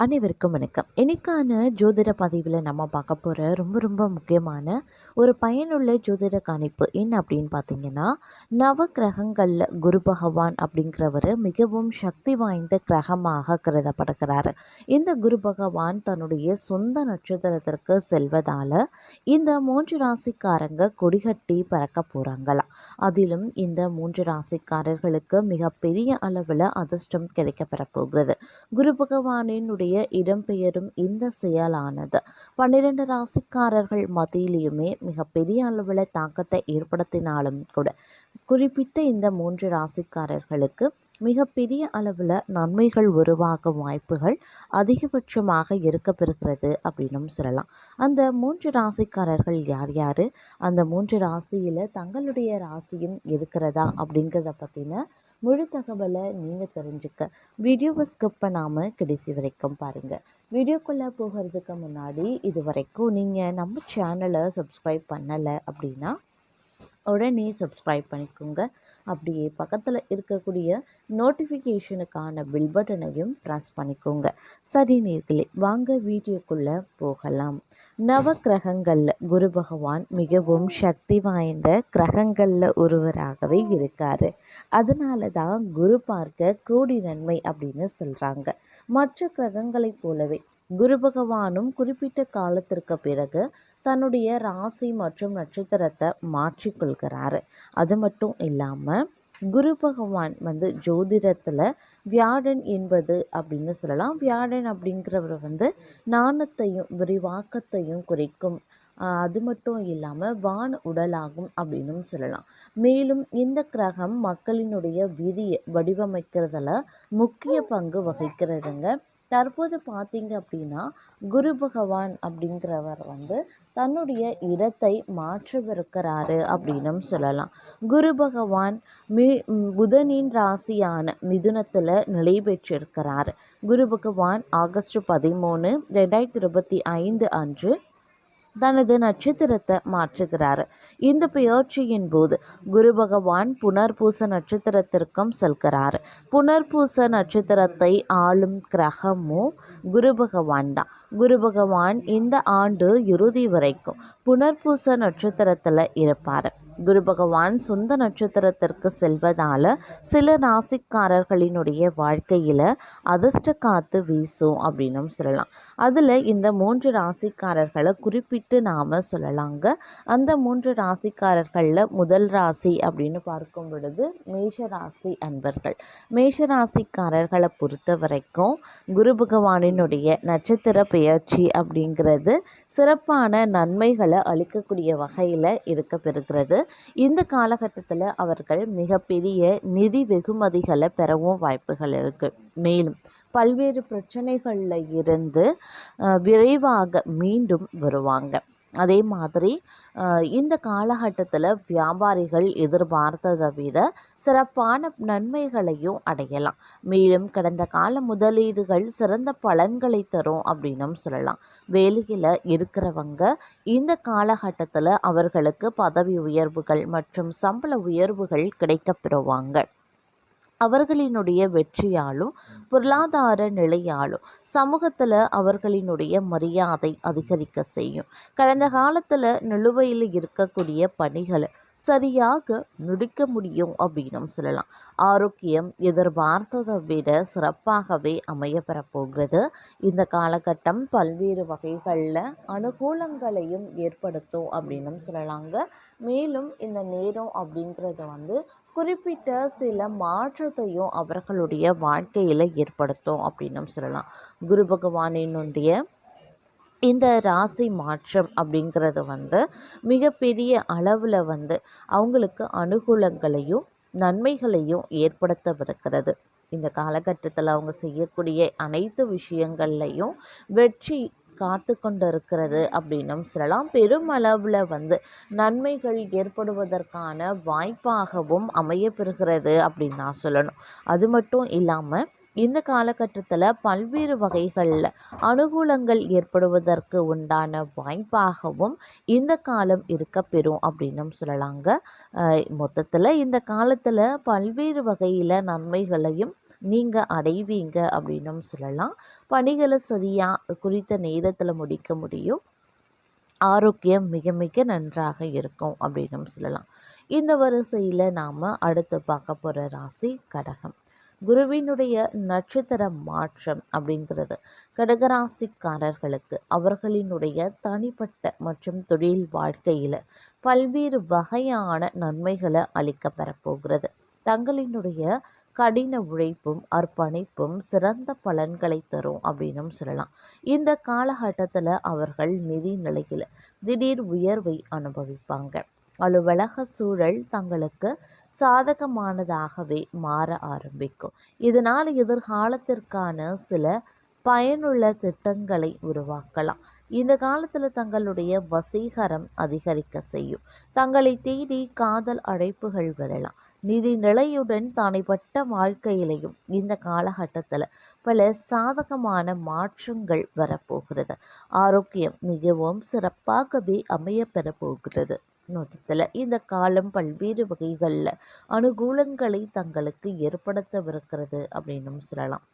அனைவருக்கும் வணக்கம். இன்னைக்கான ஜோதிட பதிவில் நம்ம பார்க்க போகிற ரொம்ப ரொம்ப முக்கியமான ஒரு பயனுள்ள ஜோதிட கணிப்பு என்ன அப்படின்னு பார்த்தீங்கன்னா, நவ கிரகங்களில் குரு பகவான் அப்படிங்கிறவர் மிகவும் சக்தி வாய்ந்த கிரகமாக கருதப்படுகிறார். இந்த குரு பகவான் தன்னுடைய சொந்த நட்சத்திரத்திற்கு செல்வதால் இந்த 3 ராசிக்காரங்க கொடிகட்டி பறக்க போகிறாங்களாம். அதிலும் இந்த 3 ராசிக்காரர்களுக்கு மிகப்பெரிய அளவில் அதிர்ஷ்டம் கிடைக்கப்பெற போகிறது. குரு பகவானினுடைய இடம்பெயரும் இந்த செயலானது 12 ராசிக்காரர்கள் மத்தியிலுமே மிகப்பெரிய அளவில் தாக்கத்தை ஏற்படுத்தினாலும் கூட குறிப்பிட்ட இந்த 3 ராசிக்காரர்களுக்கு மிகப்பெரிய அளவில் நன்மைகள் உருவாகும் வாய்ப்புகள் அதிகபட்சமாக இருக்கப்பெறுகிறது அப்படின்னும் சொல்லலாம். அந்த 3 ராசிக்காரர்கள் யார் யார், அந்த 3 ராசியில் தங்களுடைய ராசியும் இருக்கிறதா அப்படிங்கிறத பற்றின முழு தகவலை நீங்கள் தெரிஞ்சுக்க வீடியோவை ஸ்கிப் பண்ணாமல் கடைசி வரைக்கும் பாருங்கள். வீடியோக்குள்ளே போகிறதுக்கு முன்னாடி இது வரைக்கும் நீங்கள் நம்ம சேனலை சப்ஸ்கிரைப் பண்ணலை அப்படின்னா உடனே சப்ஸ்கிரைப் பண்ணிக்கோங்க. அப்படியே பக்கத்தில் இருக்கக்கூடிய நோட்டிஃபிகேஷனுக்கான பில் பட்டனையும் ப்ரெஸ் பண்ணிக்கோங்க. சரி நேர்களே, வாங்க வீடியோக்குள்ளே போகலாம். நவ கிரகங்களில் குரு பகவான் மிகவும் சக்தி வாய்ந்த கிரகங்களில் ஒருவராகவே இருக்கார். அதனால தான் குரு பார்க்க கோடி நன்மை அப்படின்னு சொல்கிறாங்க. மற்ற கிரகங்களைப் போலவே குரு பகவானும் குறிப்பிட்ட காலத்திற்கு பிறகு தன்னுடைய ராசி மற்றும் நட்சத்திரத்தை மாற்றிக்கொள்கிறாரு. அது மட்டும் இல்லாமல் குரு பகவான் ஜோதிடத்தில் வியாழன் என்பது அப்படின்னு சொல்லலாம். வியாழன் அப்படிங்கிறவர் நாணத்தையும் விரிவாக்கத்தையும் குறிக்கும். அது மட்டும் இல்லாமல் வான உடலாகும் அப்படின்னும் சொல்லலாம். மேலும் இந்த கிரகம் மக்களினுடைய விதியை வடிவமைக்கிறதுல முக்கிய பங்கு வகிக்கிறதுங்க. தற்போது பார்த்தீங்க அப்படின்னா குரு பகவான் அப்படிங்கிறவர் தன்னுடைய இடத்தை மாற்றவிருக்கிறாரு அப்படின்னும் சொல்லலாம். குரு பகவான் புதனின் ராசியான மிதுனத்தில் நிலை பெற்றிருக்கிறார். குரு பகவான் ஆகஸ்ட் 13, 2025 அன்று தனது நட்சத்திரத்தை மாற்றுகிறார். இந்த பெயர்ச்சியின் போது குரு பகவான் புனர்பூச நட்சத்திரத்திற்கும் செல்கிறார். புனர்பூச நட்சத்திரத்தை ஆளும் கிரகமும் குரு பகவான் தான். குரு பகவான் இந்த ஆண்டு இறுதி வரைக்கும் புனர்பூச நட்சத்திரத்தில் இருப்பார். குரு பகவான் சொந்த நட்சத்திரத்திற்கு செல்வதால் சில ராசிக்காரர்களினுடைய வாழ்க்கையில் அதிர்ஷ்ட காத்து வீசும் அப்படின்னும் சொல்லலாம். அதில் இந்த 3 ராசிக்காரர்களை குறிப்பிட்டு நாம் சொல்லலாங்க. அந்த 3 ராசிக்காரர்களில் முதல் ராசி அப்படின்னு பார்க்கும் பொழுது மேஷ ராசி அன்பர்கள். மேஷ ராசிக்காரர்களை பொறுத்த வரைக்கும் குரு பகவானினுடைய நட்சத்திர பெயர்ச்சி அப்படிங்கிறது சிறப்பான நன்மைகளை அளிக்கக்கூடிய வகையில் இருக்க பெறுகிறது. இந்த காலகட்டத்தில் அவர்கள் மிகப்பெரிய நிதி வெகுமதிகளை பெறவும் வாய்ப்புகள் இருக்குது. மேலும் பல்வேறு பிரச்சனைகளில் இருந்து விரைவாக மீண்டும் வருவாங்க. அதே மாதிரி இந்த காலகட்டத்தில் வியாபாரிகள் எதிர்பார்த்ததை விட சிறப்பான நன்மைகளையும் அடையலாம். மேலும் கடந்த கால முதலீடுகள் சிறந்த பலன்களை தரும் அப்படின்னும் சொல்லலாம். வேலையில் இருக்கிறவங்க இந்த காலகட்டத்தில் அவர்களுக்கு பதவி உயர்வுகள் மற்றும் சம்பள உயர்வுகள் கிடைக்கப்பெறுவாங்க. அவர்களினுடைய வெற்றியாலும் பொருளாதார நிலையாலும் சமூகத்தில் அவர்களினுடைய மரியாதை அதிகரிக்க செய்யும். கடந்த காலத்தில் நிலுவையில் இருக்கக்கூடிய பணிகளை சரியாக முடிக்க முடியும் அப்படின்னும் சொல்லலாம். ஆரோக்கியம் எதிர்பார்த்ததை விட சிறப்பாகவே அமையப்பெறப்போகிறது. இந்த காலகட்டம் பல்வேறு வகைகளில் அனுகூலங்களையும் ஏற்படுத்தும் அப்படின்னும் சொல்லலாங்க. மேலும் இந்த நேரம் அப்படிங்கிறது குறிப்பிட்ட சில மாற்றத்தையும் அவர்களுடைய வாழ்க்கையில் ஏற்படுத்தும் அப்படின்னும் சொல்லலாம். குரு பகவானினுடைய இந்த ராசி மாற்றம் அப்படிங்கிறது மிகப்பெரிய அளவில் அவங்களுக்கு அனுகூலங்களையும் நன்மைகளையும் ஏற்படுத்தவிருக்கிறது. இந்த காலகட்டத்தில் அவங்க செய்யக்கூடிய அனைத்து விஷயங்கள்லையும் வெற்றி காத்து கொண்டு இருக்கிறது அப்படின்னும் சொல்லலாம். பெருமளவில் நன்மைகள் ஏற்படுவதற்கான வாய்ப்பாகவும் அமையப்பெறுகிறது அப்படின்னு நான் சொல்லணும். அது மட்டும் இல்லாமல் இந்த காலகட்டத்தில் பல்வேறு வகைகளில் அனுகூலங்கள் ஏற்படுவதற்கு உண்டான வாய்ப்பாகவும் இந்த காலம் இருக்க பெறும் அப்படின்னும் சொல்லலாங்க. மொத்தத்தில் இந்த காலத்தில் பல்வேறு வகையில் நன்மைகளையும் நீங்கள் அடைவீங்க அப்படின்னும் சொல்லலாம். பணிகளை சரியாக குறித்த நேரத்தில் முடிக்க முடியும். ஆரோக்கியம் மிக மிக நன்றாக இருக்கும் அப்படின்னும் சொல்லலாம். இந்த வரிசையில் நாம் அடுத்து பார்க்க போகிற ராசி கடகம். குருவினுடைய நட்சத்திர மாற்றம் அப்படிங்கிறது கடகராசிக்காரர்களுக்கு அவர்களினுடைய தனிப்பட்ட மற்றும் தொழில் வாழ்க்கையில் பல்வேறு வகையான நன்மைகளை அளிக்க பெறப்போகிறது. தங்களினுடைய கடின உழைப்பும் அர்ப்பணிப்பும் சிறந்த பலன்களை தரும் அப்படின்னும் சொல்லலாம். இந்த காலகட்டத்தில் அவர்கள் நிதி நிலையில் திடீர் உயர்வை அனுபவிப்பாங்க. அலுவலக சூழல் தங்களுக்கு சாதகமானதாகவே மாற ஆரம்பிக்கும். இதனால் எதிர்காலத்திற்கான சில பயனுள்ள திட்டங்களை உருவாக்கலாம். இந்த காலத்தில் தங்களுடைய வசீகரம் அதிகரிக்க செய்யும். தங்களை தேடி காதல் அழைப்புகள் வரலாம். நிதி நிலையுடன் தனிப்பட்ட வாழ்க்கையிலையும் இந்த காலகட்டத்தில் பல சாதகமான மாற்றங்கள் வரப்போகிறது. ஆரோக்கியம் மிகவும் சிறப்பாகவே அமைய பெற போகிறது. மொத்தத்தில் இந்த காலம் பல்வேறு வகைகளில் அனுகூலங்களை தங்களுக்கு ஏற்படுத்தவிருக்கிறது அப்படின்னும் சொல்லலாம்.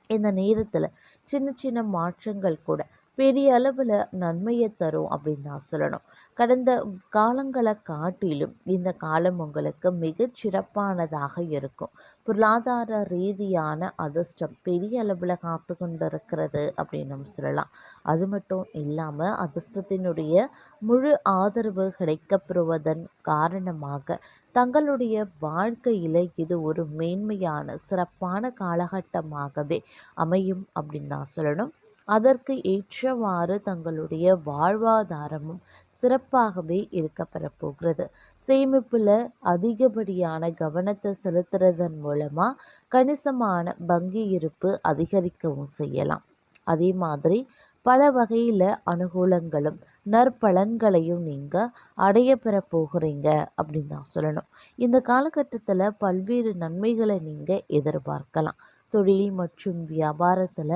இந்த நேரத்தில் சின்ன சின்ன மாற்றங்கள் கூட பெரிய அளவில் நன்மையை தரும் அப்படின்னு தான் சொல்லணும். கடந்த காலங்களை காட்டிலும் இந்த காலம் உங்களுக்கு மிகச் சிறப்பானதாக இருக்கும். பொருளாதார ரீதியான அதிர்ஷ்டம் பெரிய அளவில் காத்து கொண்டிருக்கிறது அப்படின்னு சொல்லலாம். அது மட்டும் இல்லாமல் அதிர்ஷ்டத்தினுடைய முழு ஆதரவு கிடைக்கப்பெறுவதன் காரணமாக தங்களுடைய வாழ்க்கையில் இது ஒரு மேன்மையான சிறப்பான காலகட்டமாகவே அமையும் அப்படின்னு தான் சொல்லணும். அதற்கு ஏற்றவாறு தங்களுடைய வாழ்வாதாரமும் சிறப்பாகவே இருக்கப்பெற போகிறது. சேமிப்பில் அதிகப்படியான கவனத்தை செலுத்துறதன் மூலமாக கணிசமான வங்கி இருப்பு அதிகரிக்கவும் செய்யலாம். அதே மாதிரி பல வகையில் அனுகூலங்களும் நற்பலன்களையும் நீங்கள் அடைய பெற போகிறீங்க அப்படின்னு தான் சொல்லணும். இந்த காலகட்டத்தில் பல்வேறு நன்மைகளை நீங்கள் எதிர்பார்க்கலாம். தொழில் மற்றும் வியாபாரத்தில்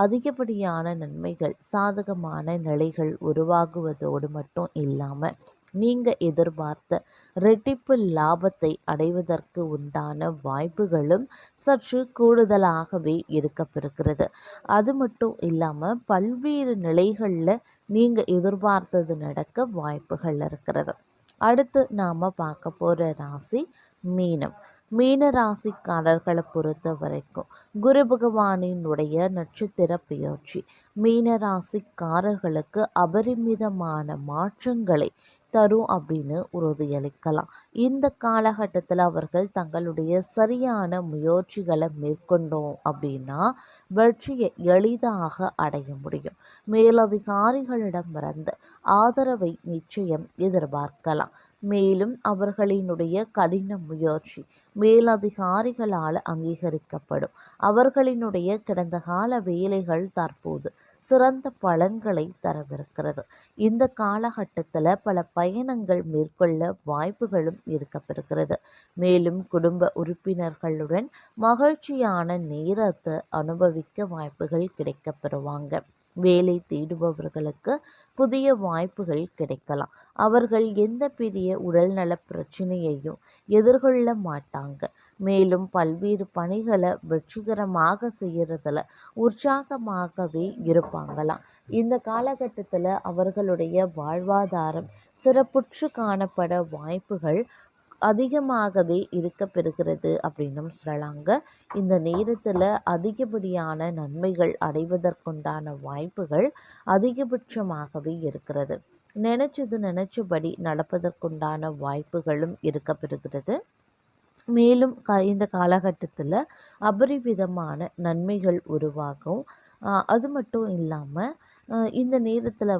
அதிகப்படியான நன்மைகள் சாதகமான நிலைகள் உருவாகுவதோடு மட்டும் இல்லாமல் நீங்கள் எதிர்பார்த்த ரெட்டிப்பு லாபத்தை அடைவதற்கு உண்டான வாய்ப்புகளும் சற்று கூடுதலாகவே இருக்கப்பெறுகிறது. அது மட்டும் இல்லாமல் பல்வேறு நிலைகளில் நீங்கள் எதிர்பார்த்தது நடக்க வாய்ப்புகள் இருக்கிறது. அடுத்து நாம் பார்க்க போகிற ராசி மீனம். மீன ராசிக்காரர்களை பொறுத்த வரைக்கும் குரு பகவானினுடைய நட்சத்திர பெயர்ச்சி மீன ராசிக்காரர்களுக்கு அபரிமிதமான மாற்றங்களை தரும் அப்படின்னு உறுதியளிக்கலாம். இந்த காலகட்டத்தில் அவர்கள் தங்களுடைய சரியான முயற்சிகளை மேற்கொண்டோம் அப்படின்னா வெற்றியை எளிதாக அடைய முடியும். மேலதிகாரிகளிடமிருந்து ஆதரவை நிச்சயம் எதிர்பார்க்கலாம். மேலும் அவர்களினுடைய கடின முயற்சி மேலதிகாரிகளால் அங்கீகரிக்கப்படும். அவர்களினுடைய கடந்த கால வேலைகள் தற்போது சிறந்த பலன்களை தரவிருக்கிறது. இந்த காலகட்டத்தில் பல பயணங்கள் மேற்கொள்ள வாய்ப்புகளும் இருக்கப்பெறுகிறது. மேலும் குடும்ப உறுப்பினர்களுடன் மகிழ்ச்சியான நேரத்தை அனுபவிக்க வாய்ப்புகள் கிடைக்கப்பெறுவாங்க. வேலை தேடுபவர்களுக்கு புதிய வாய்ப்புகள் கிடைக்கலாம். அவர்கள் எந்த பெரிய உடல்நல பிரச்சனையையும் எதிர்கொள்ள மாட்டாங்க. மேலும் பல்வேறு பணிகளை வெற்றிகரமாக செய்யறதுல உற்சாகமாகவே இருப்பாங்களாம். இந்த காலகட்டத்தில் அவர்களுடைய வாழ்வாதாரம் சிறப்புற்று காணப்பட வாய்ப்புகள் அதிகமாகவே இருக்கப்பெறுகிறது அப்படின்னும் சொல்லலாங்க. இந்த நேரத்தில் அதிகப்படியான நன்மைகள் அடைவதற்குண்டான வாய்ப்புகள் அதிகபட்சமாகவே இருக்கிறது. நினைச்சபடி நடப்பதற்குண்டான வாய்ப்புகளும் இருக்கப்பெறுகிறது. மேலும் இந்த காலகட்டத்தில் அபரிவிதமான நன்மைகள் உருவாகும். அது மட்டும் இல்லாமல் இந்த நேரத்தில்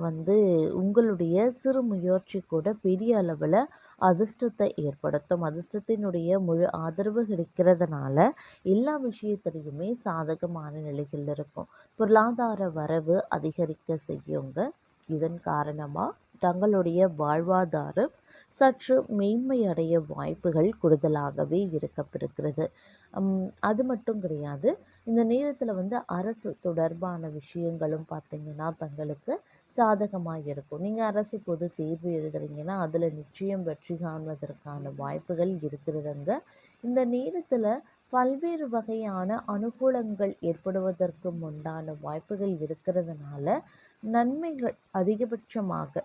உங்களுடைய சிறு முயற்சி கூட பெரிய அளவில் அதிர்ஷ்டத்தை ஏற்படுத்தும். அதிர்ஷ்டத்தினுடைய முழு ஆதரவு கிடைக்கிறதுனால எல்லா விஷயத்திலையுமே சாதகமான நிலைகள் இருக்கும். பொருளாதார வரவு அதிகரிக்க செய்யுங்க. இதன் காரணமாக தங்களுடைய வாழ்வாதாரம் சற்று மேன்மையடைய வாய்ப்புகள் கூடுதலாகவே இருக்கப்பெறுகிறது. அது மட்டும் கிடையாது. இந்த நேரத்தில் அரசு தொடர்பான விஷயங்களும் பார்த்திங்கன்னா தங்களுக்கு சாதகமாக இருக்கும். நீங்கள் அரசு பொது தேர்வு எழுதுறீங்கன்னா அதில் நிச்சயம் வெற்றி காண்பதற்கான வாய்ப்புகள் இருக்கிறதுங்க. இந்த நேரத்தில் பல்வேறு வகையான அனுகூலங்கள் ஏற்படுவதற்கு உண்டான வாய்ப்புகள் இருக்கிறதுனால நன்மைகள் அதிகபட்சமாக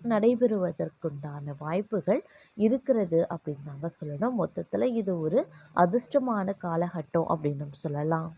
நடைபெறுவதற்குண்டான வாய்ப்புகள் இருக்கிறது அப்படின்னு தாங்க சொல்லணும். மொத்தத்தில் இது ஒரு அதிர்ஷ்டமான காலகட்டம் அப்படின்னு சொல்லலாம்.